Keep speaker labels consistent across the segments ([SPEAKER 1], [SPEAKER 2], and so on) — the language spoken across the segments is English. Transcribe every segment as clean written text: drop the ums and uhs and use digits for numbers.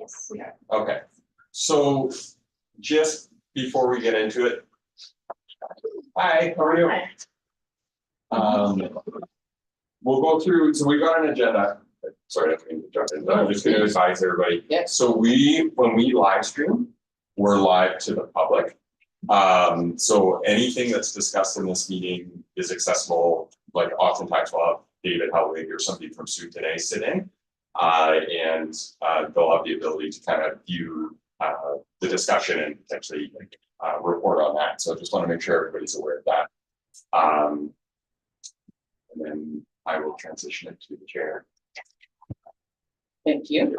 [SPEAKER 1] Yes.
[SPEAKER 2] Yeah.
[SPEAKER 3] Okay, so just before we get into it. Hi, how are you? We'll go through, so we've got an agenda. Sorry, I didn't jump in, but I'm just gonna advise everybody.
[SPEAKER 2] Yeah.
[SPEAKER 3] So when we live stream, we're live to the public. So anything that's discussed in this meeting is accessible, like oftentimes we'll have David Helwig or somebody from Sioux Today sit in. And they'll have the ability to kind of view the discussion and potentially report on that. So I just want to make sure everybody's aware of that. And then I will transition it to the chair.
[SPEAKER 2] Thank you.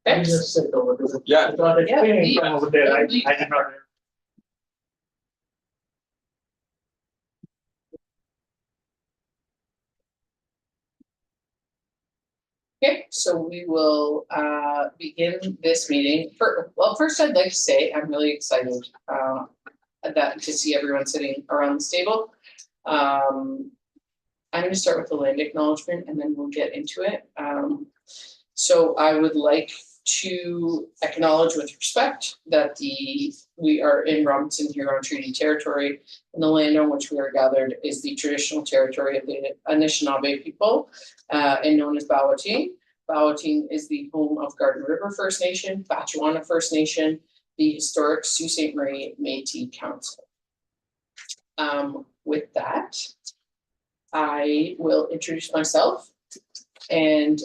[SPEAKER 4] I just sit over there.
[SPEAKER 3] Yeah.
[SPEAKER 4] I thought
[SPEAKER 2] Yeah,
[SPEAKER 4] explaining from over there, I did not.
[SPEAKER 2] Okay, so we will begin this meeting. First I'd like to say I'm really excited to see everyone sitting around this table. I'm going to start with the land acknowledgement and then we'll get into it. So I would like to acknowledge with respect that we are in Robinson Huron Treaty Territory, and the land on which we are gathered is the traditional territory of the Anishinaabe people, and known as Bawatine. Bawatine is the home of Garden River First Nation, Batchewana First Nation, the historic Sault Ste. Marie Métis Council. With that, I will introduce myself, and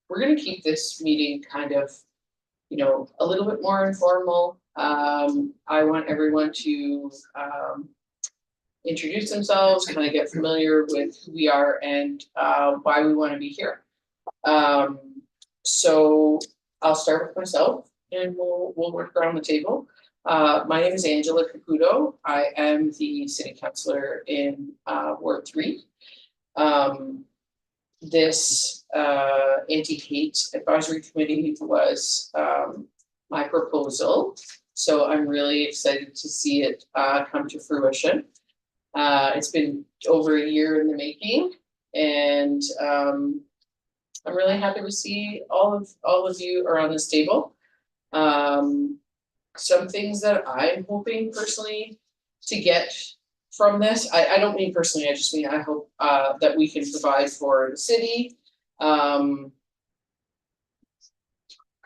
[SPEAKER 2] we're going to keep this meeting kind of, a little bit more informal. I want everyone to introduce themselves, kind of get familiar with who we are and why we want to be here. So I'll start with myself and we'll work around the table. My name is Angela Caputo. I am the city councillor in Ward 3. This anti-hate advisory committee was my proposal, so I'm really excited to see it come to fruition. It's been over a year in the making, and I'm really happy to see all of you around this table. Some things that I'm hoping personally to get from this, I don't mean personally, I just mean I hope that we can provide for the city.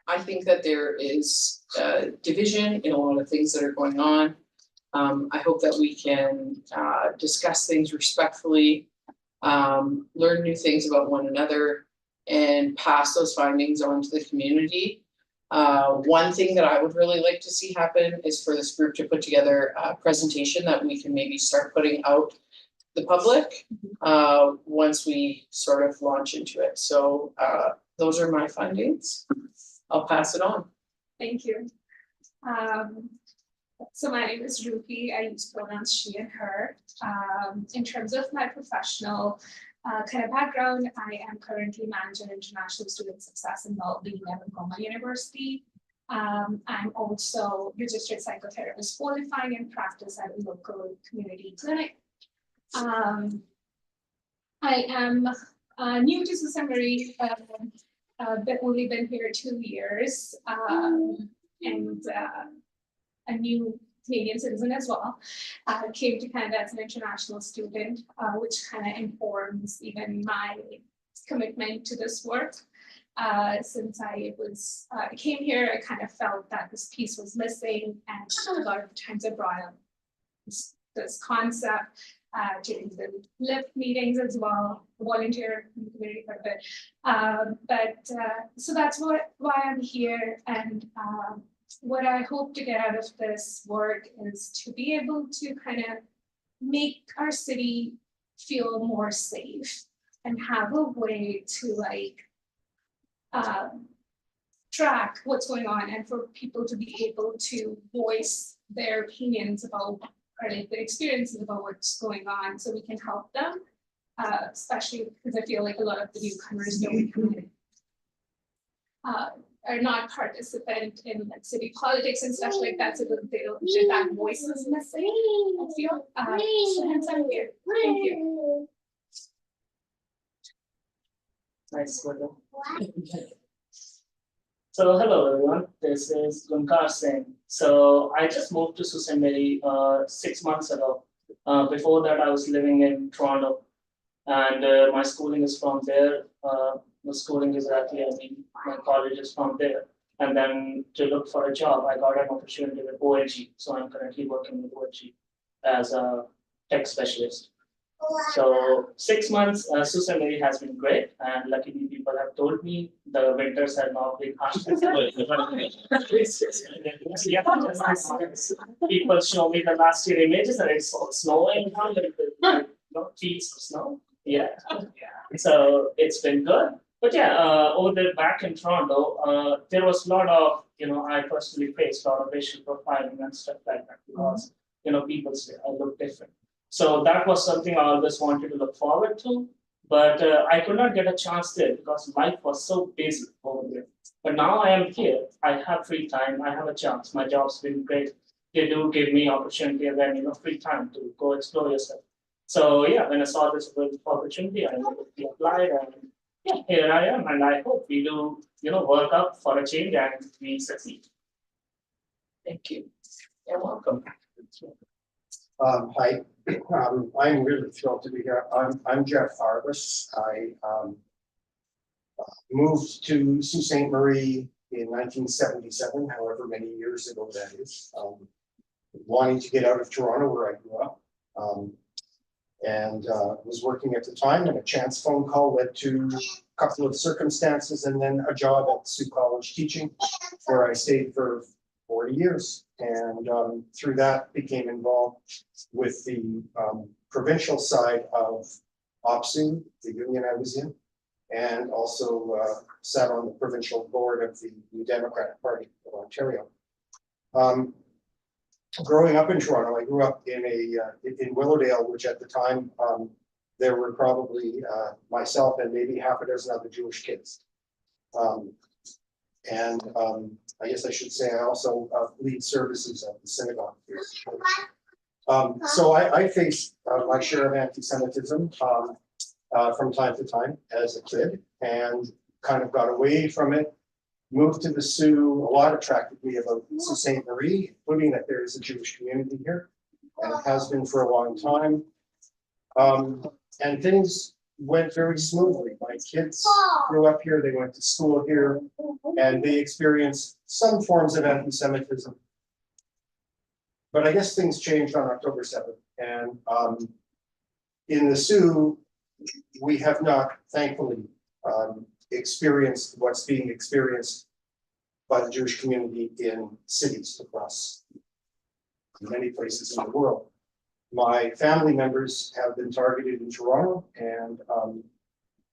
[SPEAKER 2] I think that there is division in a lot of things that are going on. I hope that we can discuss things respectfully, learn new things about one another, and pass those findings on to the community. One thing that I would really like to see happen is for this group to put together a presentation that we can maybe start putting out to the public once we sort of launch into it. So those are my findings. I'll pass it on.
[SPEAKER 1] Thank you. So my name is Rupi. I use pronouns she and her. In terms of my professional kind of background, I am currently managing international student success and well-being at Ngoma University. I'm also registered psychotherapist qualifying in practice at a local community clinic. I am new to Sault Ste. Marie, but only been here 2 years, and a new Canadian citizen as well. Came to Canada as an international student, which kind of informs even my commitment to this work. Since I came here, I kind of felt that this piece was missing, and a lot of times I brought up this concept during the LIFT meetings as well, volunteer in the community quite a bit. So that's why I'm here, and what I hope to get out of this work is to be able to kind of make our city feel more safe and have a way to track what's going on, and for people to be able to voice their opinions about, or their experiences about what's going on, so we can help them, especially because I feel like a lot of the newcomers don't are not participant in city politics and stuff like that, so that voice is missing, I feel. So hence I'm here. Thank you.
[SPEAKER 2] Nice.
[SPEAKER 4] So hello everyone, this is Gunkar Singh. So I just moved to Sault Ste. Marie 6 months ago. Before that, I was living in Toronto, and my schooling is from there. The schooling is actually, my college is from there. And then to look for a job, I got an opportunity with OLG. So I'm currently working with OLG as a tech specialist. So 6 months, Sault Ste. Marie has been great, and luckily people have told me the winters have not been harsh. People show me the last year images and it's all snowing, feet of snow. Yeah. So it's been good. But yeah, over there back in Toronto, there was a lot of, I personally faced a lot of racial profiling and stuff like that because, people say I look different. So that was something I always wanted to look forward to, but I could not get a chance there because life was so busy over there. But now I am here, I have free time, I have a chance, my job's been great. They do give me opportunity and then, free time to go explore yourself. So yeah, when I saw this opportunity, I immediately applied and yeah, here I am, and I hope we do, work up for a change and we succeed.
[SPEAKER 2] Thank you. You're welcome.
[SPEAKER 5] Hi, I'm really thrilled to be here. I'm Jeff Arbus. I moved to Sault Ste. Marie in 1977, however many years ago that is. Wanting to get out of Toronto where I grew up. And was working at the time, and a chance phone call led to a couple of circumstances and then a job at Sault College teaching, where I stayed for 40 years. And through that became involved with the provincial side of OPSEU, the union I was in, and also sat on the provincial board of the New Democratic Party of Ontario. Growing up in Toronto, I grew up in in Willowdale, which at the time there were probably myself and maybe half a dozen other Jewish kids. I guess I should say I also lead services at the synagogue here. So I faced my share of anti-Semitism from time to time as a kid, and kind of got away from it. Moved to the Sioux. A lot attracted me about Sault Ste. Marie, including that there is a Jewish community here, and it has been for a long time. And things went very smoothly. My kids grew up here, they went to school here, and they experienced some forms of anti-Semitism. But I guess things changed on October 7th. And in the Sioux, we have not, thankfully, experienced what's being experienced by the Jewish community in cities across many places in the world. My family members have been targeted in Toronto, and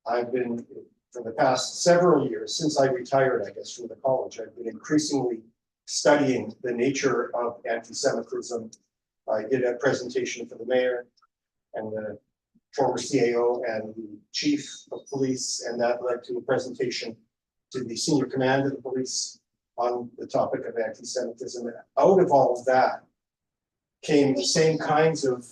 [SPEAKER 5] I've been, for the past several years, since I retired, I guess, from the college, I've been increasingly studying the nature of anti-Semitism. I did a presentation for the mayor and the former CAO and the chief of police, and that led to a presentation to the senior command of the police on the topic of anti-Semitism. And out of all of that came the same kinds of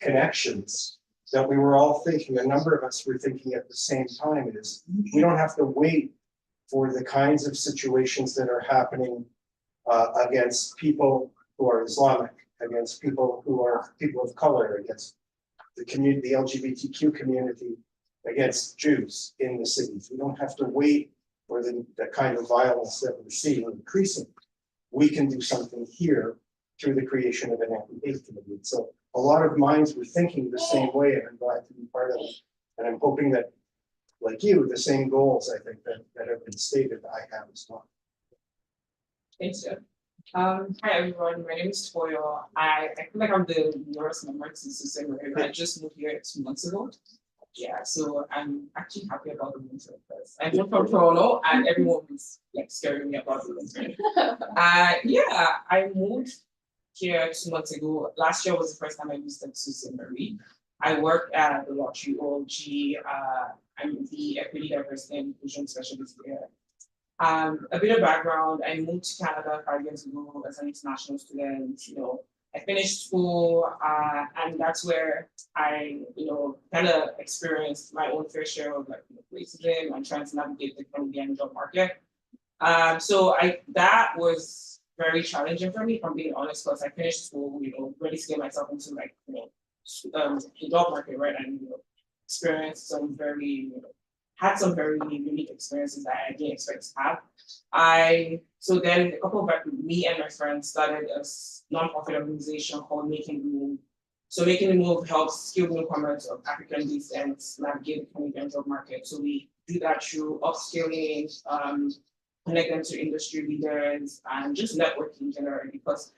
[SPEAKER 5] connections that we were all thinking, a number of us were thinking at the same time, is we don't have to wait for the kinds of situations that are happening against people who are Islamic, against people who are people of color, against the community, the LGBTQ community, against Jews in the cities. We don't have to wait for the kind of violence that we're seeing increasing. We can do something here through the creation of an anti-hate committee. So a lot of minds were thinking the same way, and I'm glad to be part of it. And I'm hoping that, like you, the same goals, I think, that have been stated, I have as well.
[SPEAKER 6] Thanks, Jeff. Hi everyone, my name is Toyo. I feel like I'm the newest member to Sault Ste. Marie. I just moved here 2 months ago. Yeah, so I'm actually happy about the winter because I moved from Toronto and everyone was like scaring me about the winter. Yeah, I moved here 2 months ago. Last year was the first time I visited Sault Ste. Marie. I work at the Lottery OLG. I'm the Equity, Diversity and Inclusion Specialist there. A bit of background, I moved to Canada 5 years ago as an international student. I finished school and that's where I, kind of experienced my own fair share of like racism and trying to navigate the Canadian job market. That was very challenging for me, if I'm being honest, because I finished school, ready to get myself into like, the job market, right? And experienced some very, had some very unique experiences that I didn't expect to have. So then a couple of me and my friends started a nonprofit organization called Making the Move. So Making the Move helps skilled newcomers of African descent navigate the Canadian job market. So we do that through upskilling, connect them to industry leaders, and just networking generally, because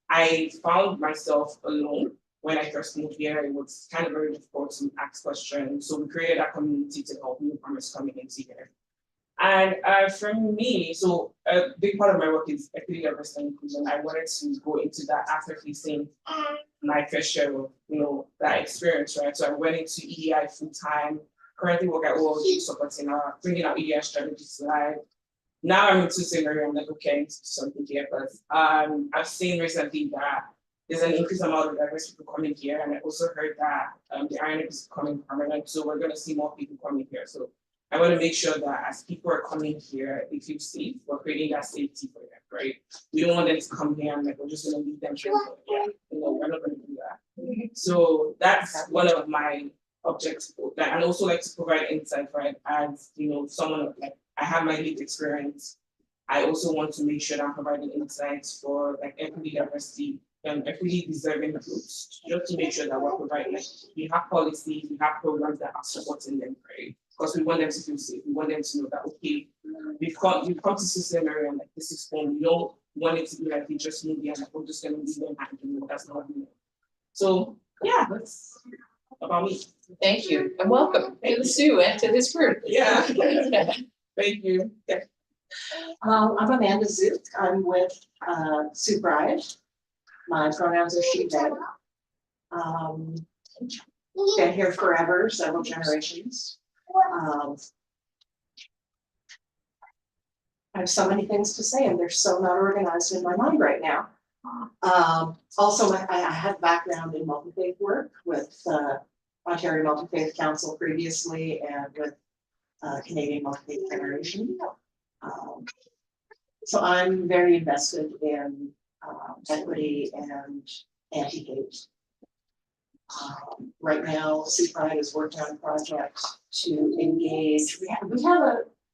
[SPEAKER 6] I found myself alone when I first moved here. It was kind of very difficult to ask questions. So we created a community to help newcomers coming into here. And for me, so a big part of my work is equity, diversity, and inclusion. I wanted to go into that after facing my first share of, that experience, right? So I went into EDI full time. Currently work at OLG supporting bringing our EDI strategies to life. Now I'm into scenario. I'm like, okay, I need to do something here, but I've seen recently that there's an increased amount of diverse people coming here, and I also heard that the INF is becoming permanent, so we're going to see more people coming here. So I want to make sure that as people are coming here, they feel safe. We're creating that safety for them, right? We don't want them to come here and like we're just going to leave them here. We're not going to do that. So that's one of my objectives, and also like to provide insight, right? As someone like I have my lived experience. I also want to make sure that I'm providing insights for like equity, diversity, and equity deserving groups, just to make sure that we're providing, like, we have policies, we have programs that are supporting them, right? Because we want them to feel safe. We want them to know that, okay, we've come to system area and like this is fun. We don't want it to be like we just move here and like, we're just gonna leave them hanging. That's not me. So yeah, that's about me.
[SPEAKER 2] Thank you, and welcome to Sue and to this group.
[SPEAKER 6] Yeah. Thank you. Yeah.
[SPEAKER 7] I'm Amanda Zook. I'm with Sue Bride. My pronouns are she, them. Been here forever, several generations. I have so many things to say, and they're so not organized in my mind right now. Also, I have background in multi-faith work with Ontario Multi-Faith Council previously, and with Canadian Multi-Faith Federation. So I'm very invested in equity and anti-hate. Right now, Sue Pride is working on a project to engage. We have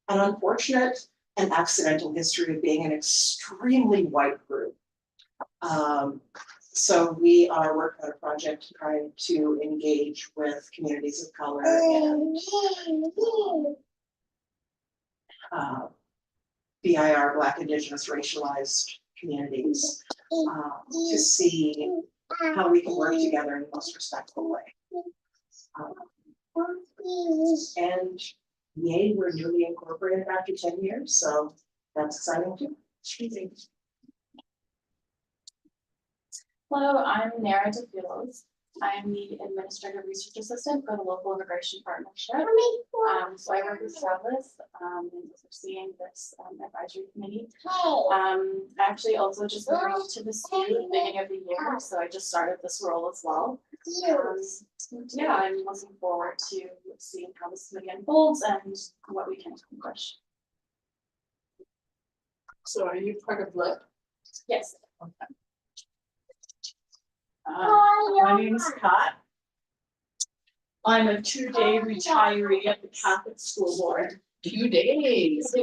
[SPEAKER 7] an unfortunate and accidental history of being an extremely white group. So we are working on a project to try to engage with communities of color and BIR, Black, Indigenous, racialized communities, to see how we can work together in the most respectful way. And yay, we're newly incorporated after 10 years, so that's exciting too.
[SPEAKER 8] Hello, I'm Nara DeFilos. I'm the Administrative Research Assistant for the Local Immigration Partnership. So I work with Travis in overseeing this advisory committee. I actually also just moved to the city at the beginning of the year, so I just started this role as well. Yeah, I'm looking forward to seeing how this committee unfolds and what we can accomplish.
[SPEAKER 2] So are you part of LIP?
[SPEAKER 8] Yes.
[SPEAKER 7] My name is Pat. I'm a 2-day retiree at the Catholic School Board.
[SPEAKER 2] 2 days.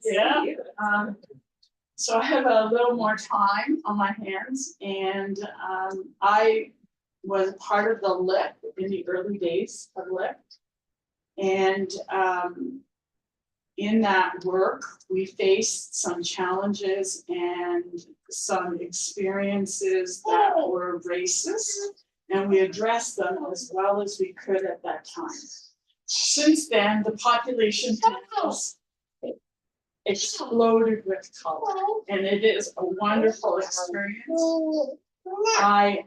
[SPEAKER 7] Yeah. So I have a little more time on my hands, and I was part of the LIP in the early days of LIP. And in that work, we faced some challenges and some experiences that were racist, and we addressed them as well as we could at that time. Since then, the population has exploded with color, and it is a wonderful experience. I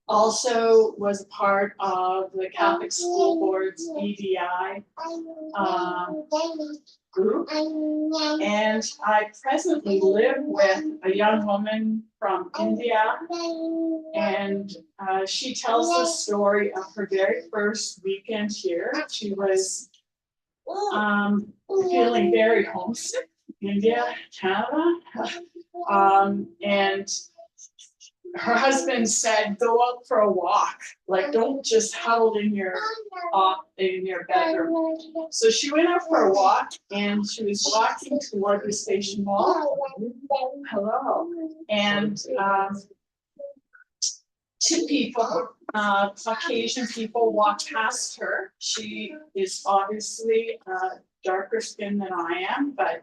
[SPEAKER 7] also was part of the Catholic School Board's EDI group, and I presently live with a young woman from India, and she tells the story of her very first weekend here. She was feeling very homesick, India, Canada. And her husband said, go out for a walk, like don't just huddle in your bedroom. So she went out for a walk and she was walking toward the station mall. Hello. And two people, Caucasian people walked past her. She is obviously darker skin than I am, but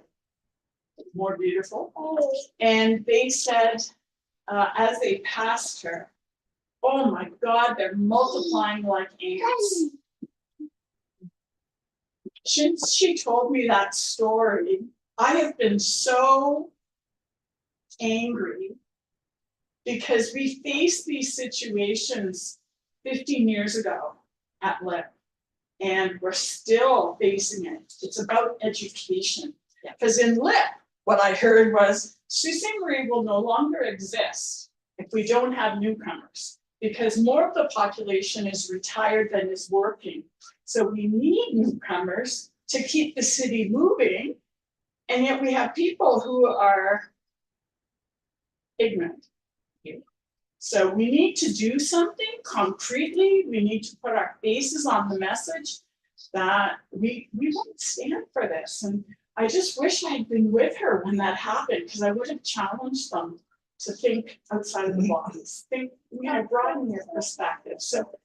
[SPEAKER 7] more beautiful. And they said, as they passed her, oh my God, they're multiplying like ants. Since she told me that story, I have been so angry because we faced these situations 15 years ago at LIP, and we're still facing it. It's about education. Because in LIP, what I heard was Sault Ste. Marie will no longer exist if we don't have newcomers, because more of the population is retired than is working. So we need newcomers to keep the city moving, and yet we have people who are ignorant. So we need to do something concretely. We need to put our faces on the message that we won't stand for this. And I just wish I had been with her when that happened, because I would have challenged them to think outside of the box, think, broaden your perspective. So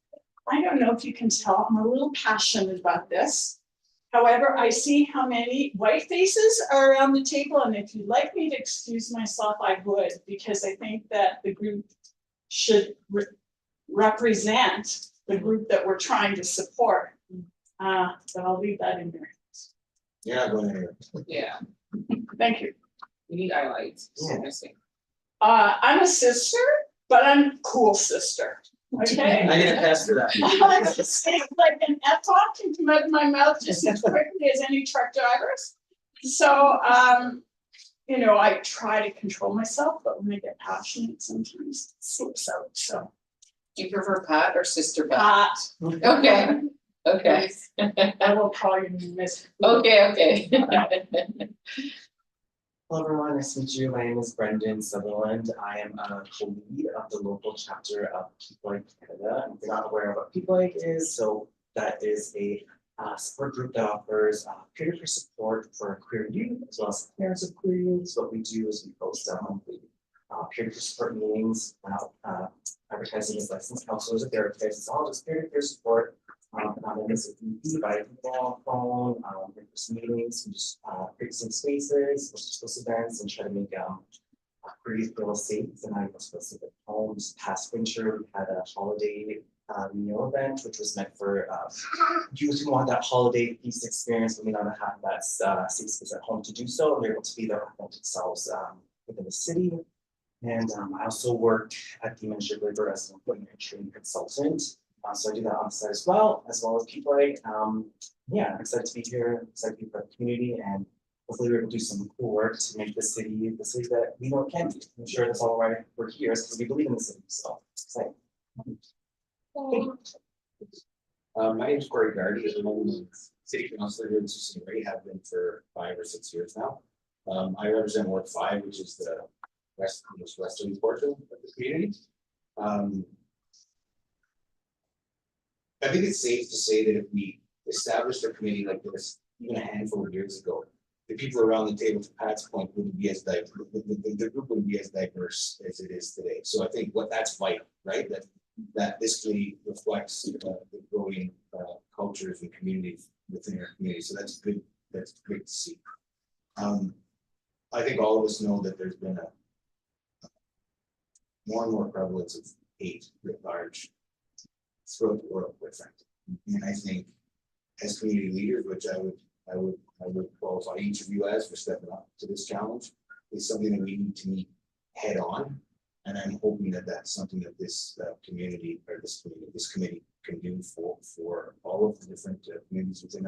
[SPEAKER 7] I don't know if you can tell, I'm a little passionate about this. However, I see how many white faces are around the table, and if you'd like me to excuse myself, I would, because I think that the group should represent the group that we're trying to support. But I'll leave that in there.
[SPEAKER 5] Yeah, go ahead.
[SPEAKER 6] Yeah,
[SPEAKER 7] Thank you.
[SPEAKER 6] we need highlights, seriously.
[SPEAKER 7] I'm a sister, but I'm a cool sister. Okay.
[SPEAKER 9] I get a pass for that.
[SPEAKER 7] I'm just saying, like an F-talk can come out of my mouth just as quickly as any truck drivers. So, I try to control myself, but when I get passionate, sometimes it slips out. So,
[SPEAKER 2] Do you prefer Pat or Sister Pat?
[SPEAKER 7] Pat,
[SPEAKER 2] Okay,
[SPEAKER 7] I will call you Miss.
[SPEAKER 2] okay.
[SPEAKER 9] Hello everyone, nice to meet you. My name is Brendan Sutherland. I am a co-lead of the local chapter of People Canada. If you're not aware of what People is, so that is a support group that offers peer-to-peer support for queer youth as well as parents of queer youth. So what we do is we host monthly peer-to-peer support meetings, advertising as licensed counselors or therapists. It's all just peer-to-peer support. And this is by email, phone, in-person meetings, and just create some spaces, host events, and try to make queer youth feel safe. And I was feel safe at home. This past winter, we had a holiday meal event, which was meant for youth who want that holiday feast experience, but may not have that safe space at home to do so. And they're able to be their authentic selves within the city. And I also work at the Ministry of Labor as an employment and training consultant. So I do that on the side as well as People. Yeah, I'm excited to be here, excited to be part of the community, and hopefully we're able to do some cool work to make the city that we know it can be. I'm sure that's all why we're here, is because we believe in the city. So it's exciting.
[SPEAKER 10] My name is Corey Gardy. I'm a city councilor here in Sault Ste. Marie, have been for 5 or 6 years now. I represent Ward 5, which is the most westerly portion of the community. I think it's safe to say that if we established a committee like this, even a handful of years ago, the people around the table, to Pat's point, wouldn't be as diverse, the group wouldn't be as diverse as it is today. So I think that's vital, right? That this committee reflects the growing cultures and communities within our community. So that's good. That's great to see. I think all of us know that there's been a more and more prevalence of hate writ large throughout the world, quite frankly. And I think as community leaders, which I would qualify each of you as for stepping up to this challenge, is something that we need to meet head on. And I'm hoping that that's something that this community or this committee can do for all of the different communities within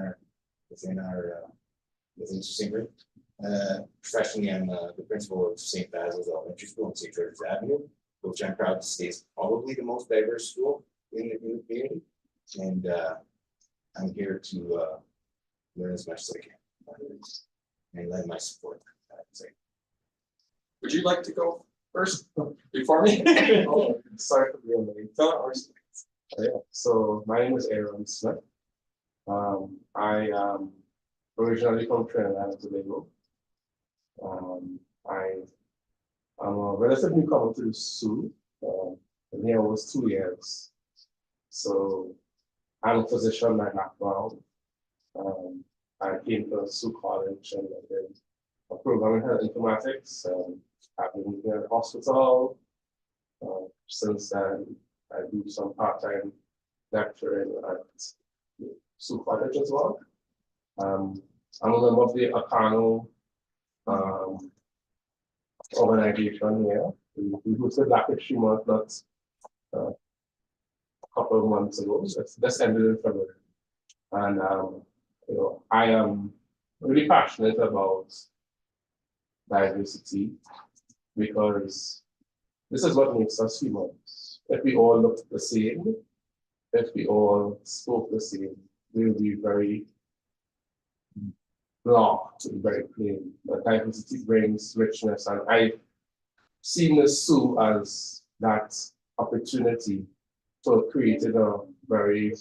[SPEAKER 10] Sault Ste. Marie. Professionally, I'm the principal of St. Basil's Elementary School on St. George's Avenue, which I'm proud to say is probably the most diverse school in the community. And I'm here to learn as much as I can. And lend my support. So,
[SPEAKER 3] Would you like to go first before me?
[SPEAKER 11] Oh, sorry for being late. Yeah, so my name is Aaron Smith. I am originally from Trinidad and Tobago. I am a relative newcomer to the Sioux. Been here almost 2 years. So I'm a physician by background. I came to Sioux College and I did a program in health informatics. I've been here at the hospital. Since then, I do some part-time lecturing at Sioux College as well. I'm a member of the Acano organization here. We hosted Black History Month not a couple of months ago. So it's just ended in February. And you know, I am really passionate about diversity because this is what makes us humans. If we all looked the same, if we all spoke the same, we would be very blocked and very plain. But diversity brings richness, and I've seen the Sioux as that opportunity to create a very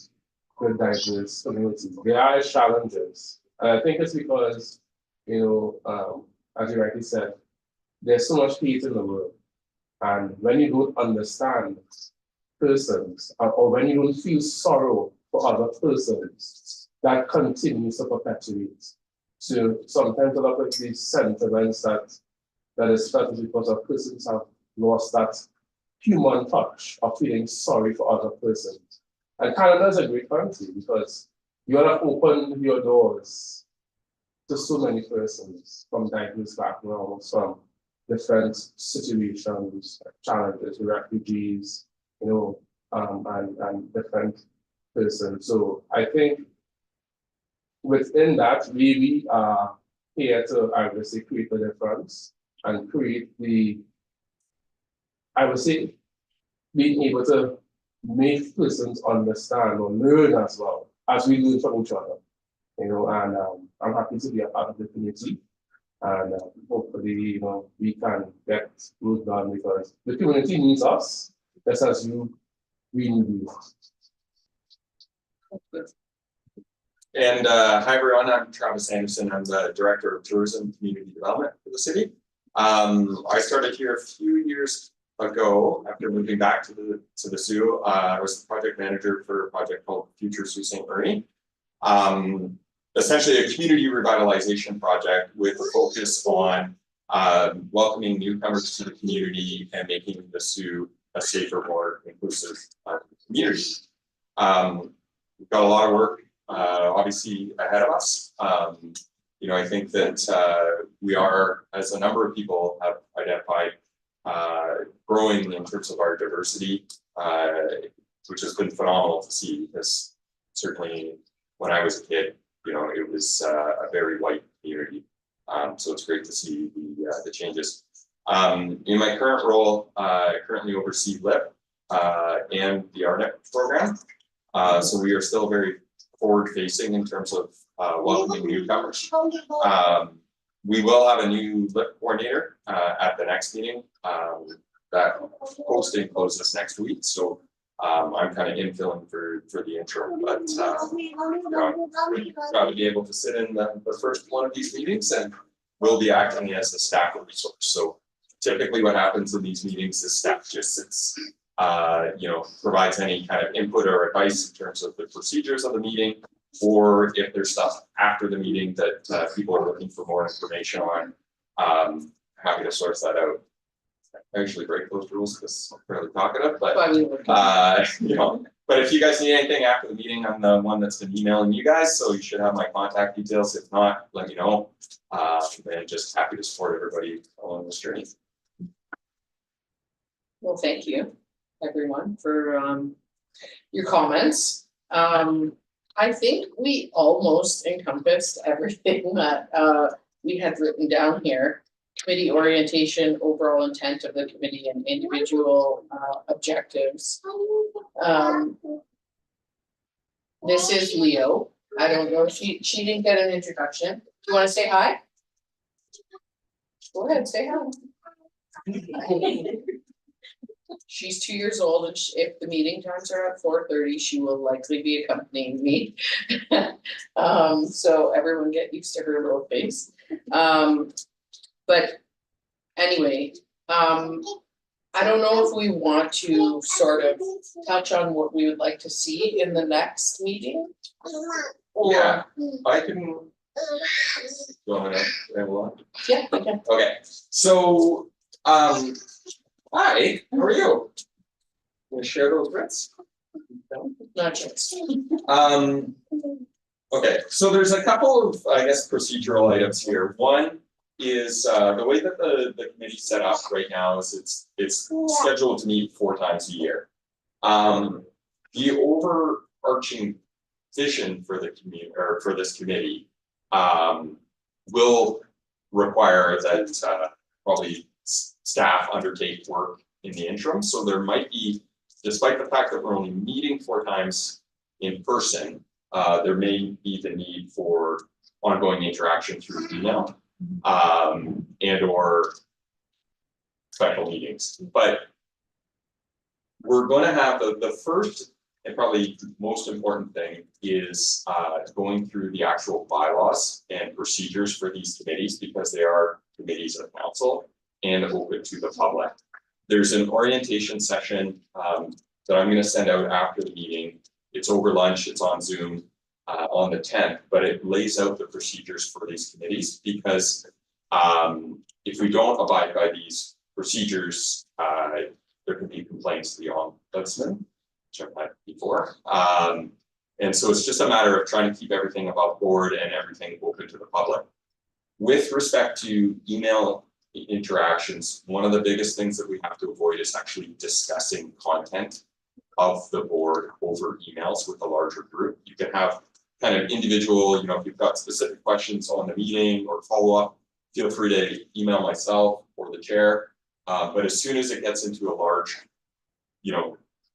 [SPEAKER 11] good diverse community. There are challenges, and I think it's because, you know, as you rightly said, there's so much hate in the world. And when you don't understand persons, or when you don't feel sorrow for other persons, that continues to perpetuate. So sometimes a lot of these sentiments that is felt because of persons have lost that human touch of feeling sorry for other persons. And Canada is a great country because you have opened your doors to so many persons from diverse backgrounds, from different situations, challenges, refugees, you know, and different persons. So I think within that, we are here to, I would say, create the difference and create the, I would say, being able to make persons understand or learn as well as we learn from each other. You know, and I'm happy to be a part of the community. And hopefully, you know, we can get good done because the community needs us, just as we need you.
[SPEAKER 3] And hi everyone, I'm Travis Anderson. I'm the Director of Tourism and Community Development for the city. I started here a few years ago after moving back to the Sioux. I was the project manager for a project called Future Sault Ste. Marie. Essentially a community revitalization project with a focus on welcoming newcomers to the community and making the Sioux a safer, more inclusive community. We've got a lot of work obviously ahead of us. You know, I think that we are, as a number of people have identified, growing in terms of our diversity, which has been phenomenal to see because certainly when I was a kid, you know, it was a very white community. So it's great to see the changes. In my current role, I currently oversee LIP and the RNIP program. So we are still very forward-facing in terms of welcoming newcomers. We will have a new LIP coordinator at the next meeting. That posting closes next week, so I'm kind of infilling for the interim, but proud to be able to sit in the first one of these meetings, and we'll be acting as a staff resource. So typically, what happens in these meetings is staff just sits, you know, provides any kind of input or advice in terms of the procedures of the meeting, or if there's stuff after the meeting that people are looking for more information on. Happy to source that out. I usually break those rules because I'm fairly talkative, but you know, but if you guys need anything after the meeting, I'm the one that's been emailing you guys, so you should have my contact details. If not, let me know. And just happy to support everybody along this journey.
[SPEAKER 2] Well, thank you, everyone, for your comments. I think we almost encompassed everything that we had written down here. Committee orientation, overall intent of the committee, and individual objectives. This is Leo. I don't know, she didn't get an introduction. Do you wanna say hi? Go ahead, say hi. She's 2 years old and if the meeting times are at 4:30, she will likely be accompanying me. So everyone get used to her little face. But anyway, I don't know if we want to sort of touch on what we would like to see in the next meeting. Or-
[SPEAKER 3] Yeah, I can. Go on, everyone.
[SPEAKER 2] Yeah, okay.
[SPEAKER 3] Okay, so, hi, how are you? Wanna share those bits?
[SPEAKER 2] Not just.
[SPEAKER 3] Okay, so there's a couple of, I guess, procedural items here. One is, the way that the committee's set up right now is it's scheduled to meet 4 times a year. The overarching vision for the community, or for this committee, will require that, probably staff undertake work in the interim, so there might be, despite the fact that we're only meeting 4 times in person, there may be the need for ongoing interaction through email, and or special meetings, but we're gonna have the first and probably most important thing is going through the actual bylaws and procedures for these committees, because they are committees of council and open to the public. There's an orientation session that I'm gonna send out after the meeting. It's over lunch, it's on Zoom on the 10th, but it lays out the procedures for these committees, because if we don't abide by these procedures, there can be complaints to the ombudsman, which I've had before. And so it's just a matter of trying to keep everything above board and everything open to the public. With respect to email interactions, one of the biggest things that we have to avoid is actually discussing content of the board over emails with a larger group. You can have kind of individual, if you've got specific questions on the meeting or follow-up, feel free to email myself or the chair. But as soon as it gets into a large,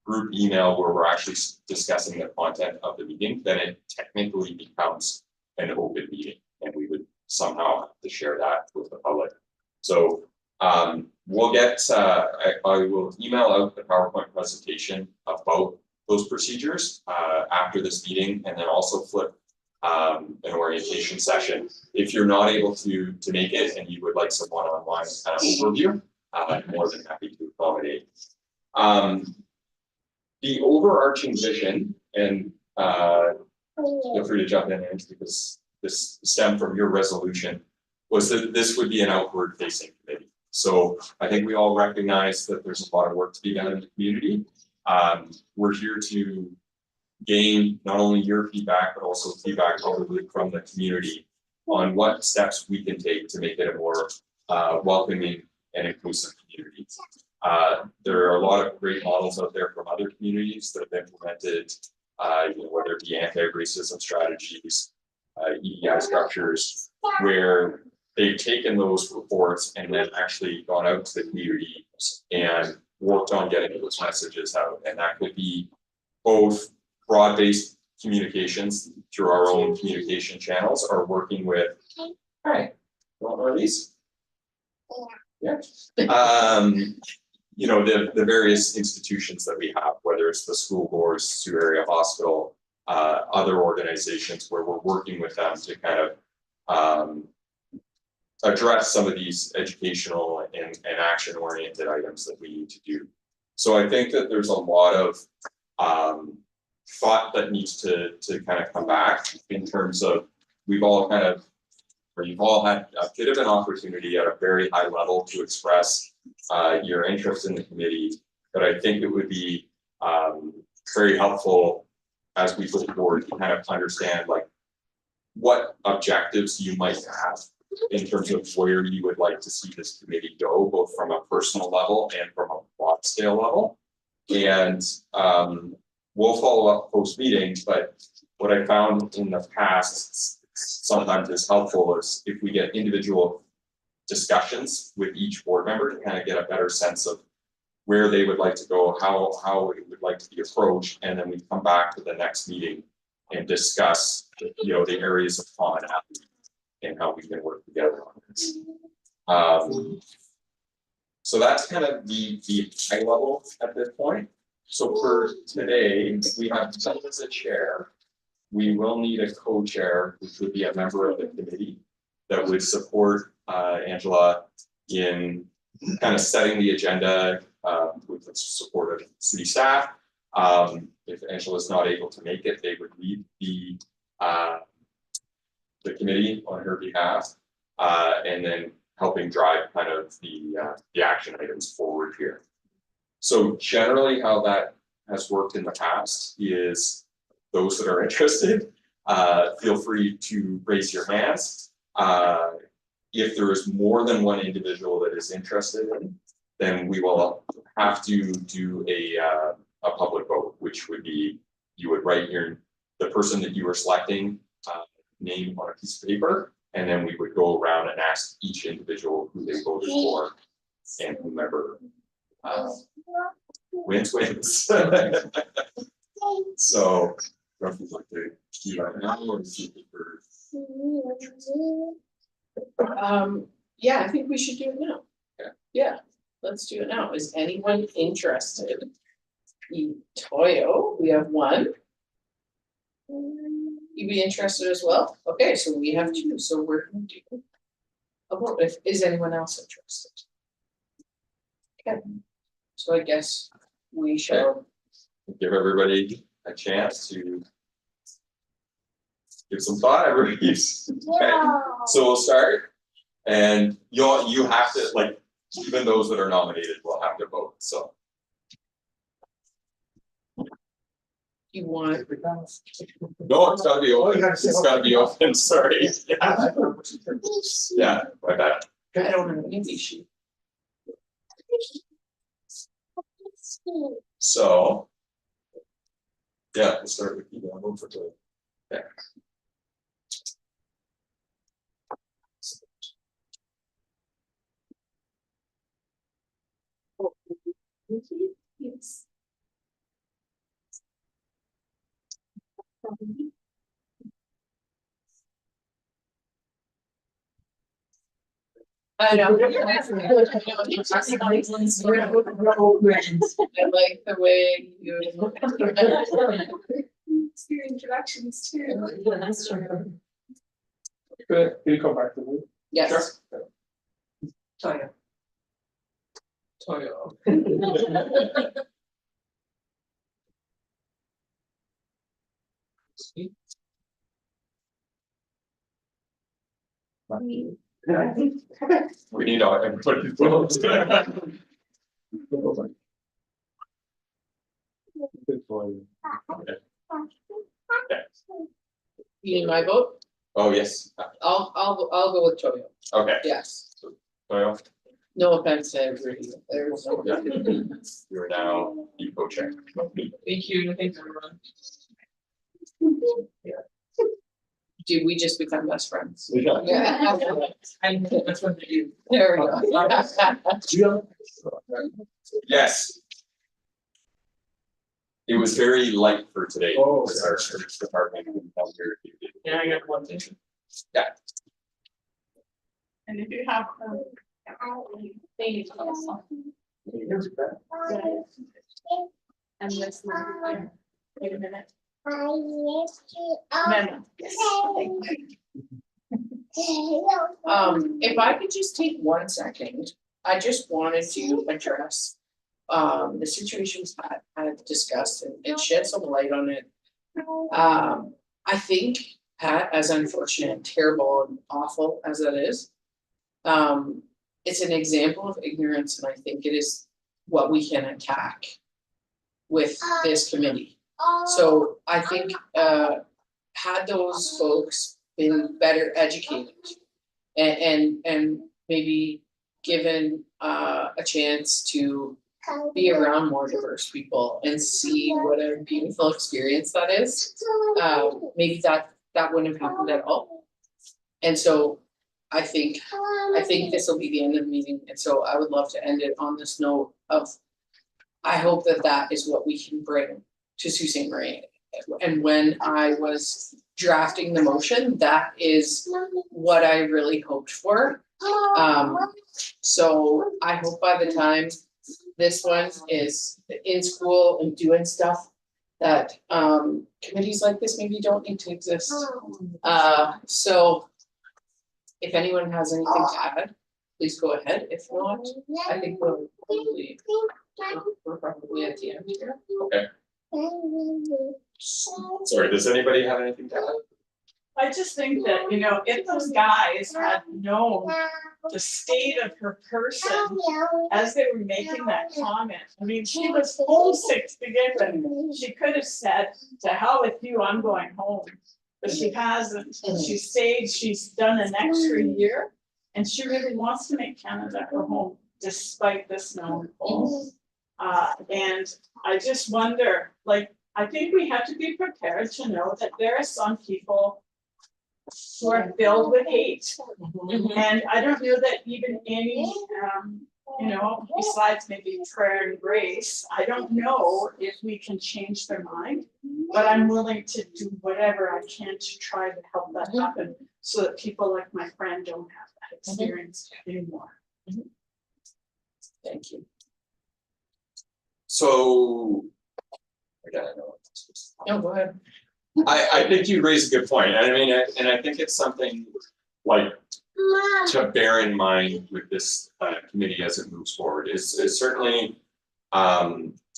[SPEAKER 3] group email where we're actually discussing the content of the meeting, then it technically becomes an open meeting, and we would somehow have to share that with the public. So we'll get, I will email out the PowerPoint presentation about those procedures after this meeting, and then also flip an orientation session. If you're not able to make it and you would like some one-on-one kind of overview, I'm more than happy to accommodate. The overarching vision, and feel free to jump in, Ange, because this stemmed from your resolution, was that this would be an outward facing committee. So I think we all recognize that there's a lot of work to be done in the community. We're here to gain not only your feedback, but also feedback probably from the community on what steps we can take to make it a more welcoming and inclusive community. There are a lot of great models out there from other communities that have implemented, whether it be anti-racism strategies, EDI structures, where they've taken those reports and then actually gone out to the community and worked on getting those messages out. And that could be both broad-based communications through our own communication channels, or working with, hi, you want one of these? Yeah. The various institutions that we have, whether it's the school boards, Sioux Area Hospital, other organizations where we're working with them to kind of address some of these educational and action-oriented items that we need to do. So I think that there's a lot of thought that needs to kind of come back in terms of you've all had a bit of an opportunity at a very high level to express your interest in the committee, but I think it would be very helpful as we go forward to kind of understand what objectives you might have in terms of where you would like to see this committee go, both from a personal level and from a broad scale level. And we'll follow up post meetings, but what I found in the past sometimes is helpful is if we get individual discussions with each board member to kind of get a better sense of where they would like to go, how it would like to be approached, and then we come back to the next meeting and discuss, the areas of commonality and how we can work together on this. So that's kind of the high level at this point. So for today, we have someone as a chair. We will need a co-chair, which would be a member of the committee that would support Angela in kind of setting the agenda with the support of city staff. If Angela's not able to make it, they would lead the committee on her behalf, and then helping drive kind of the action items forward here. So generally how that has worked in the past is those that are interested, feel free to raise your hands. If there is more than one individual that is interested in, then we will have to do a public vote, which would be, you would write the person that you were selecting name on a piece of paper, and then we would go around and ask each individual who they voted for, and whomever wins. So, I don't know if you'd like to do that now, or if you prefer.
[SPEAKER 2] Yeah, I think we should do it now.
[SPEAKER 3] Yeah.
[SPEAKER 2] Yeah, let's do it now. Is anyone interested? Toyo, we have one. You'd be interested as well? Okay, so we have two, so we're gonna do a vote. Is anyone else interested? Okay, so I guess we shall.
[SPEAKER 3] Give everybody a chance to give some thought, everybody's. Okay, so we'll start, and you have to, like, even those that are nominated will have to vote, so.
[SPEAKER 2] You want?
[SPEAKER 3] No, it's gotta be open,
[SPEAKER 5] gotta say
[SPEAKER 3] it's gotta be open, sorry. Yeah, my bad.
[SPEAKER 2] I don't have any issue.
[SPEAKER 3] So. Yeah, we'll start with you, I'll vote for Toyo. Yeah.
[SPEAKER 1] Yes.
[SPEAKER 2] I know. I like the way you.
[SPEAKER 1] It's your introductions too.
[SPEAKER 11] Good, can you come back to me?
[SPEAKER 2] Yes. Toyo.
[SPEAKER 3] We need everybody to vote.
[SPEAKER 11] Good for you.
[SPEAKER 2] You need my vote?
[SPEAKER 3] Oh, yes,
[SPEAKER 2] I'll go with Toyo.
[SPEAKER 3] okay,
[SPEAKER 2] Yes.
[SPEAKER 3] Toyo,
[SPEAKER 2] No offense to everybody. There's no.
[SPEAKER 3] Yeah. you are now the co-chair.
[SPEAKER 6] Thank you, thanks everyone.
[SPEAKER 2] Did we just become best friends?
[SPEAKER 3] Yeah.
[SPEAKER 2] Yeah.
[SPEAKER 6] And that's what they do.
[SPEAKER 2] There we go.
[SPEAKER 3] Yes. It was very light for today,
[SPEAKER 11] Oh,
[SPEAKER 3] because our search department couldn't come here.
[SPEAKER 6] Yeah, I got one thing.
[SPEAKER 7] And if you have,
[SPEAKER 8] They need to know something. And this one, wait a minute.
[SPEAKER 7] amendment.
[SPEAKER 2] If I could just take 1 second, I just wanted to address the situations that I had discussed and shed some light on it. I think, Pat, as unfortunate and terrible and awful as that is, it's an example of ignorance, and I think it is what we can attack with this committee. So I think had those folks been better educated and maybe given a chance to be around more diverse people and see what a beautiful experience that is, maybe that wouldn't have happened at all. And so I think this will be the end of the meeting, and so I would love to end it on this note of, I hope that is what we can bring to Sault Ste. Marie. and when I was drafting the motion, that is what I really hoped for. So I hope by the time this one is in school and doing stuff, that committees like this maybe don't need to exist. So if anyone has anything to add, please go ahead. If not, I think we're probably at the end here.
[SPEAKER 3] Okay. Sorry, does anybody have anything to add?
[SPEAKER 7] I just think that, you know, if those guys had known the state of her person as they were making that comment, I mean, she was homesick to begin with. She could have said, to hell with you, I'm going home. But she hasn't. She stayed, she's done an extra year, and she really wants to make Canada her home despite this known cold. And I just wonder, like, I think we have to be prepared to know that there are some people who are filled with hate. And I don't know that even any, you know, besides maybe prayer and grace, I don't know if we can change their mind. But I'm willing to do whatever I can to try to help that happen, so that people like my friend don't have that experience anymore.
[SPEAKER 2] Thank you.
[SPEAKER 3] So. I don't know.
[SPEAKER 2] No, go ahead.
[SPEAKER 3] I think you raise a good point. I mean, and I think it's something like to bear in mind with this committee as it moves forward is certainly,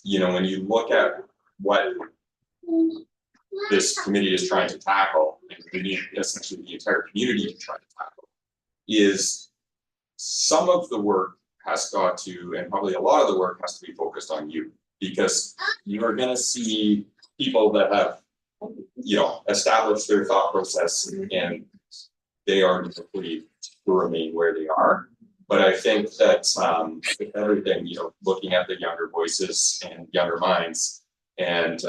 [SPEAKER 3] you know, when you look at what this committee is trying to tackle, and we need essentially the entire community to try to tackle, is some of the work has got to, and probably a lot of the work has to be focused on you, because you are going to see people that have, you know, established their thought process and they are likely to remain where they are. But I think that with everything, you know, looking at the younger voices and younger minds, and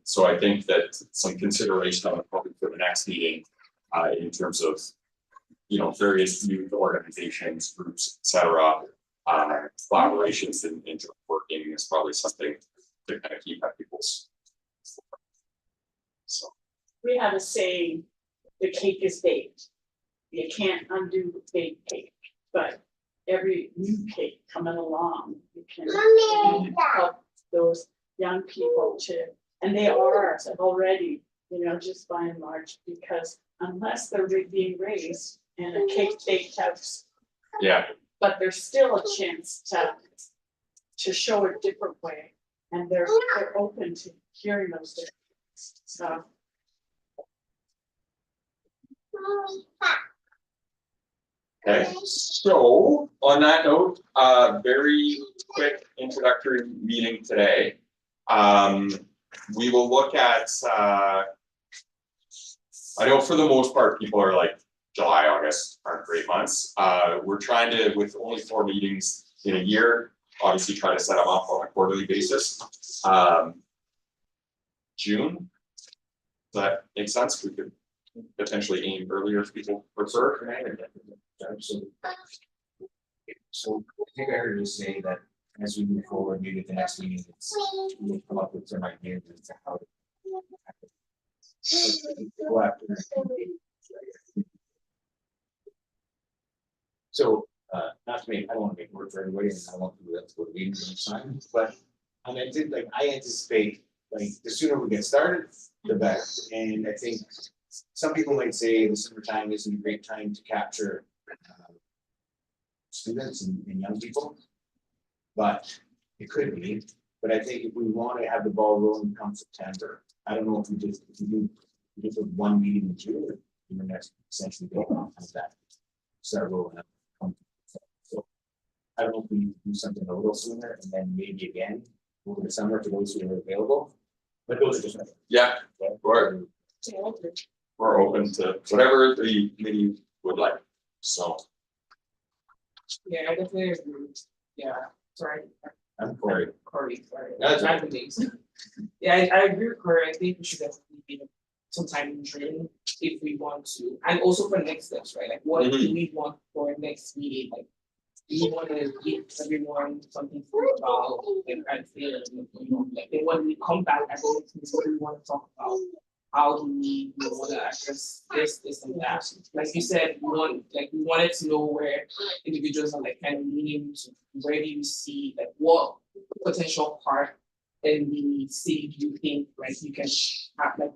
[SPEAKER 3] so I think that some consideration on probably for the next meeting in terms of, you know, various youth organizations, groups, etc., collaborations and working is probably something to kind of keep at people's. So
[SPEAKER 7] We have a saying, the cake is baked. You can't undo the baked cake, but every new cake coming along, you can help those young people to, and they are already, you know, just by and large, because unless they're being raised in a cake baked house.
[SPEAKER 3] yeah.
[SPEAKER 7] But there's still a chance to show a different way, and they're open to hearing those different things. So.
[SPEAKER 3] Okay, so on that note, very quick introductory meeting today. We will look at, I know for the most part, people are like July, August aren't great months. We're trying to, with only 4 meetings in a year, obviously try to set them up on a quarterly basis. June, does that make sense? We could potentially aim earlier if people prefer.
[SPEAKER 10] So I think I heard you say that as we move forward, maybe at the next meeting, we'll come up with some ideas as to how to go after. So, not to make, I don't want to make work for everybody, and I want to do that for meetings and time, but I anticipate, like, the sooner we get started, the better. And I think some people might say the summertime isn't a great time to capture students and young people, but it could be. But I think if we want to have the ball rolling come September, I don't know if we do just 1 meeting in June, in the next essentially go on as that start rolling up. So I don't know if we do something a little sooner, and then maybe again over the summer for those who are available. But those are just
[SPEAKER 3] Yeah, we're open to whatever the committee would like, so.
[SPEAKER 6] Yeah, I definitely agree. Yeah, sorry.
[SPEAKER 10] I'm Corey.
[SPEAKER 6] Corey, sorry.
[SPEAKER 10] That's okay.
[SPEAKER 6] Random names. Yeah, I agree with Corey. I think we should definitely be sometime in June if we want to, and also for next steps, right? Like, what do we want for next meeting? Like, we wanna give everyone something to think about, and feel, like they want to come back and what do we wanna talk about? How do we wanna address this and that? Like you said, we wanted to know where individuals are like kind of leaning to, where do you see, like what potential part in the city do you think like you can have like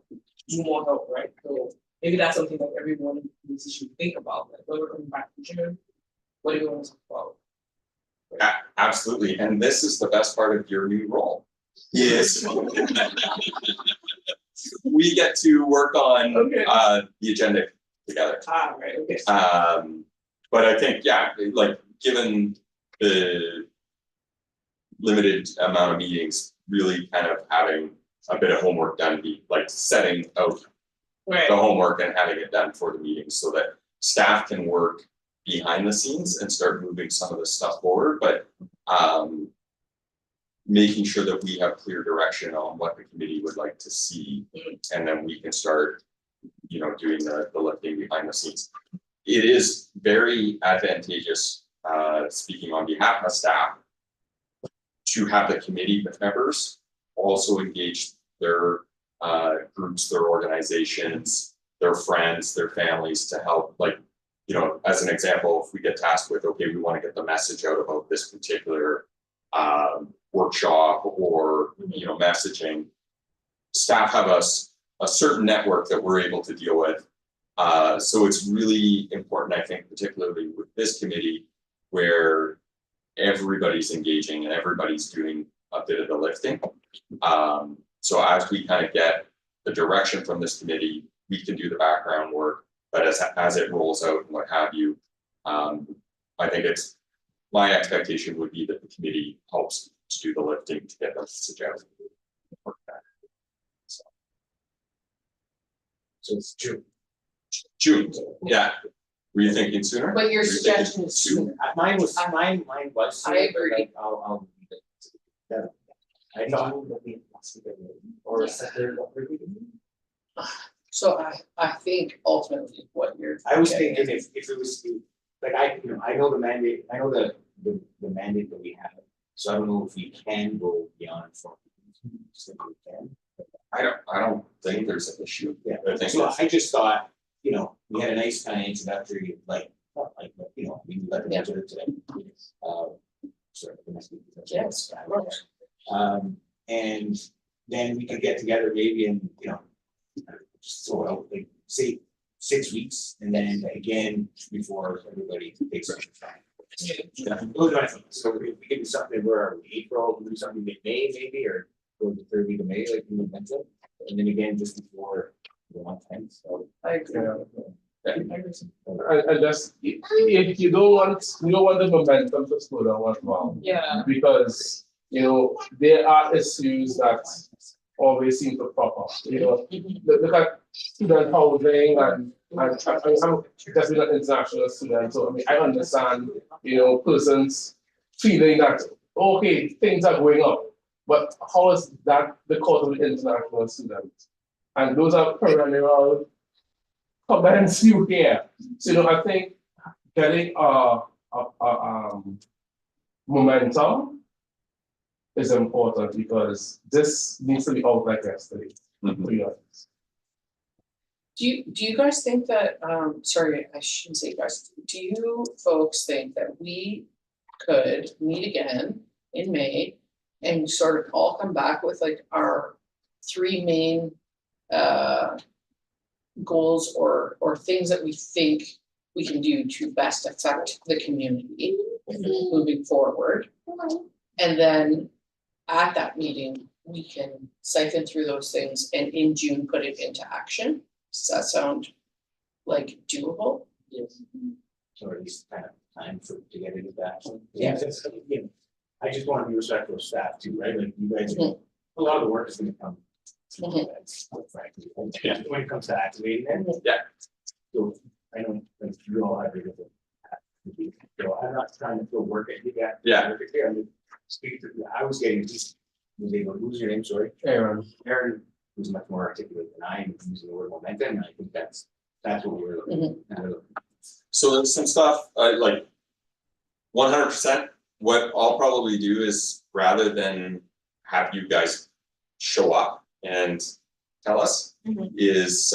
[SPEAKER 6] do more help, right? So maybe that's something that everyone needs to should think about, like when we're coming back to June, what do you want to talk about?
[SPEAKER 3] Absolutely, and this is the best part of your new role. Yes. We get to work on
[SPEAKER 6] Okay.
[SPEAKER 3] The agenda together.
[SPEAKER 6] Right, okay.
[SPEAKER 3] But I think, yeah, like, given the limited amount of meetings, really kind of having a bit of homework done, like setting out
[SPEAKER 6] Right.
[SPEAKER 3] the homework and having it done for the meeting so that staff can work behind the scenes and start moving some of this stuff forward, but making sure that we have clear direction on what the committee would like to see, and then we can start, doing the lifting behind the scenes. It is very advantageous, speaking on behalf of staff, to have the committee members also engage their groups, their organizations, their friends, their families to help, like, as an example, if we get tasked with, okay, we want to get the message out about this particular workshop or messaging, staff have a certain network that we're able to deal with. So it's really important, I think, particularly with this committee, where everybody's engaging and everybody's doing a bit of the lifting. So as we kind of get the direction from this committee, we can do the background work, but as it rolls out and what have you, I think my expectation would be that the committee helps to do the lifting to get the message out.
[SPEAKER 10] So it's June.
[SPEAKER 3] June, yeah. Were you thinking sooner?
[SPEAKER 2] But your
[SPEAKER 3] Were you thinking
[SPEAKER 2] suggestion is
[SPEAKER 3] sooner?
[SPEAKER 2] sooner.
[SPEAKER 10] Mine was
[SPEAKER 2] I agree.
[SPEAKER 10] I'll leave it to that. I thought, or a second,
[SPEAKER 2] So I think ultimately what you're.
[SPEAKER 10] I was
[SPEAKER 2] getting
[SPEAKER 10] thinking
[SPEAKER 2] at-
[SPEAKER 10] if it was, like, I know the mandate, I know the mandate that we have. So I don't know if we can go beyond 4 meetings. So we can.
[SPEAKER 3] I don't think there's an issue.
[SPEAKER 10] Yeah,
[SPEAKER 3] I think
[SPEAKER 10] so
[SPEAKER 3] that's-
[SPEAKER 10] I just thought, we had a nice kind of introductory, like, we let them into it today. Sorry, the next meeting.
[SPEAKER 2] Yes.
[SPEAKER 10] And then we could get together maybe in, just throw out, like, say, 6 weeks, and then again, before everybody takes their time. Yeah, those are my thoughts. So if we can do something where April, we do something mid-May maybe, or go the 3rd week of May, like you mentioned, and then again, just before the 1/10, so.
[SPEAKER 2] I agree.
[SPEAKER 11] And just, if you don't want the momentum to slow down as well.
[SPEAKER 6] Yeah.
[SPEAKER 11] Because, there are issues that always seem to pop up, look at student housing and I'm just an international student, so I mean, I understand, persons feeling that, okay, things are going up, but how is that the cause of the international student? And those are perennial comments you hear. So, I think getting momentum is important because this needs to be out like yesterday.
[SPEAKER 3] Mhm.
[SPEAKER 11] To be honest.
[SPEAKER 2] Do you guys think that, sorry, I shouldn't say guys, do you folks think that we could meet again in May and sort of all come back with like our 3 main goals or things that we think we can do to best affect the community moving forward? And then at that meeting, we can siphon through those things and in June put it into action. Does that sound like doable?
[SPEAKER 10] Yes. Or at least kind of time to get into that.
[SPEAKER 2] Yeah.
[SPEAKER 10] I just want to be respectful of staff too, right? Like you guys, a lot of the work is gonna come. from you guys, frankly, when it comes to activating them.
[SPEAKER 3] Yeah.
[SPEAKER 10] So I know, like, you all have it. So I'm not trying to throw work at you guys.
[SPEAKER 3] Yeah.
[SPEAKER 10] I mean, speak to, I was getting, was able to lose your name, sorry.
[SPEAKER 11] Aaron.
[SPEAKER 10] Aaron was much more articulate than I am using the word momentum, and I think that's what we're looking at.
[SPEAKER 3] So there's some stuff, like, 100%. What I'll probably do is rather than have you guys show up and tell us, is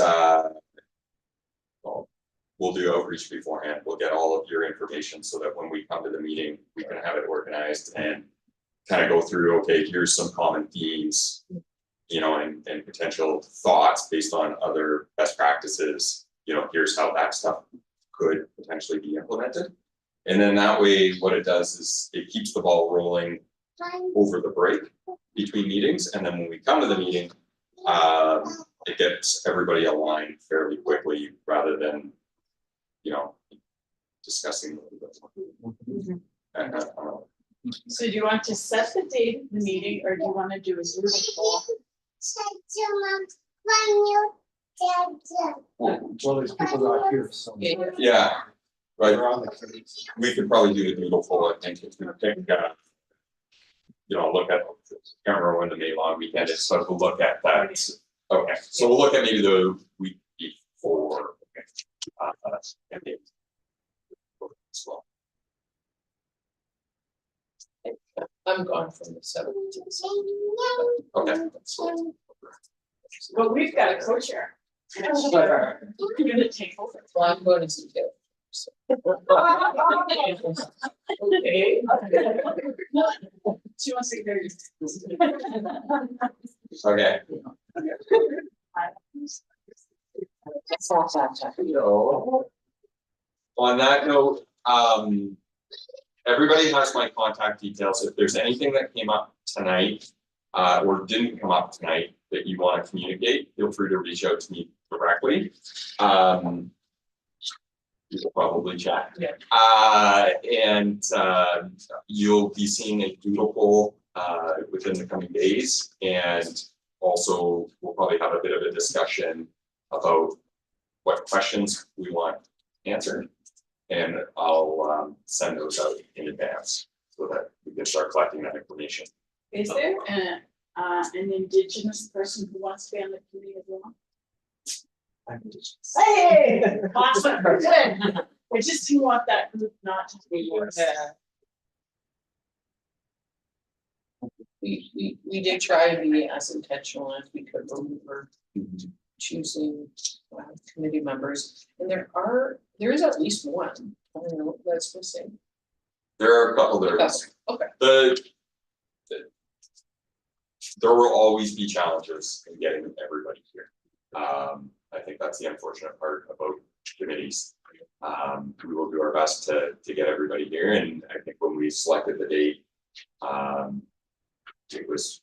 [SPEAKER 3] well, we'll do outreach beforehand. We'll get all of your information so that when we come to the meeting, we can have it organized and kind of go through, okay, here's some common themes, you know, and potential thoughts based on other best practices. You know, here's how that stuff could potentially be implemented. And then that way, what it does is it keeps the ball rolling over the break between meetings. And then when we come to the meeting, it gets everybody aligned fairly quickly rather than, you know, discussing a little bit more.
[SPEAKER 7] So do you want to set the date of the meeting or do you want to do a Zoom call?
[SPEAKER 5] Well, there's people not here, so.
[SPEAKER 3] Yeah, right.
[SPEAKER 5] They're on the committee.
[SPEAKER 3] We could probably do a doodle poll, I think, if we pick, you know, look at, I can't remember when the May long weekend is, so we'll look at that. Okay, so we'll look at maybe the week before. And maybe as well.
[SPEAKER 2] I'm gone from the 7th.
[SPEAKER 3] Okay. So,
[SPEAKER 7] Well, we've got a co-chair. You're gonna take over.
[SPEAKER 2] Well, I'm going to see you.
[SPEAKER 7] Okay. She wants to hear you.
[SPEAKER 3] okay. So, on that note, everybody has my contact details. If there's anything that came up tonight, or didn't come up tonight that you want to communicate, feel free to reach out to me directly. We'll probably chat.
[SPEAKER 2] Yeah.
[SPEAKER 3] And you'll be seeing a doodle poll within the coming days, and also we'll probably have a bit of a discussion about what questions we want answered, and I'll send those out in advance so that we can start collecting that information.
[SPEAKER 7] Is there an Indigenous person who wants to be on the committee as well? Hey, awesome, good. I just didn't want that group not to be yours.
[SPEAKER 2] We did try and be as intentional as we could when we were choosing committee members, and there is at least one. I don't know that's missing.
[SPEAKER 3] There are a couple there.
[SPEAKER 2] Okay.
[SPEAKER 3] There will always be challenges in getting everybody here. I think that's the unfortunate part about committees. We will do our best to get everybody here, and I think when we selected the date, it was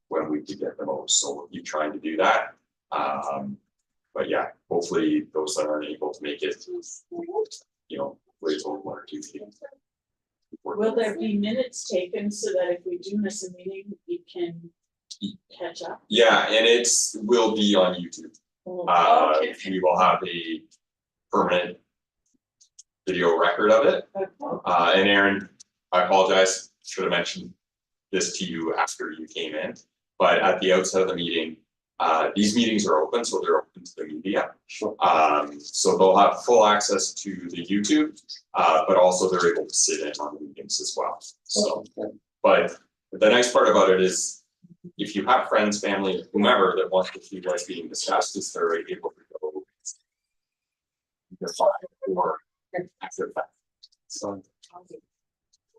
[SPEAKER 3] when we could get the most, so we'll keep trying to do that. But yeah, hopefully those that aren't able to make it, you know, wait till 1 or 2 meetings.
[SPEAKER 7] Will there be minutes taken so that if we do miss a meeting, we can catch up?
[SPEAKER 3] Yeah, and will be on YouTube.
[SPEAKER 7] Okay.
[SPEAKER 3] We will have a permanent video record of it. And Aaron, I apologize, should have mentioned this to you after you came in, but at the outset of the meeting, these meetings are open, so they're open to the media. So they'll have full access to the YouTube, but also they're able to sit in on the meetings as well. So, but the nice part about it is, if you have friends, family, whomever that wants to see what's being discussed, is they're able to go. Or after that. So.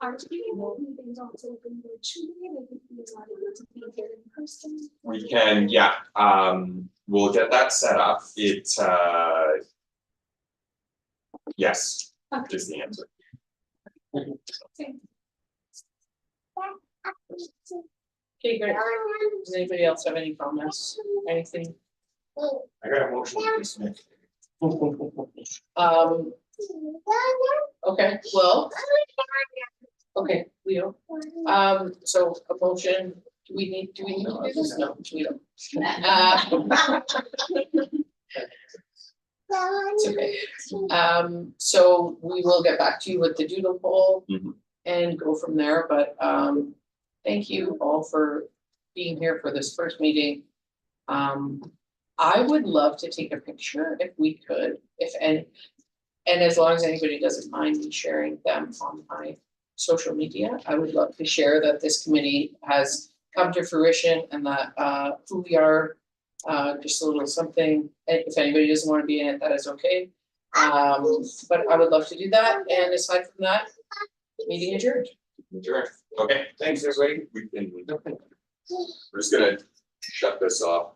[SPEAKER 1] Are meetings also open virtually, like if you're not able to be here in person?
[SPEAKER 3] We can, yeah, we'll get that set up. Yes, is the answer.
[SPEAKER 2] Okay, great. Does anybody else have any comments? Anything?
[SPEAKER 10] I got a motion to dismiss.
[SPEAKER 2] Okay, well. Okay, Leo. So a motion, do we need to do this? No, we don't. It's okay. So we will get back to you with the doodle poll and go from there, but thank you all for being here for this first meeting. I would love to take a picture if we could, if any. And as long as anybody doesn't mind me sharing them on my social media, I would love to share that this committee has come to fruition and that who we are, just a little something, and if anybody doesn't want to be in it, that is okay. But I would love to do that, and aside from that, meeting adjourned.
[SPEAKER 3] Sure, okay,
[SPEAKER 10] Thanks, everybody.
[SPEAKER 3] we can, we're just gonna shut this off.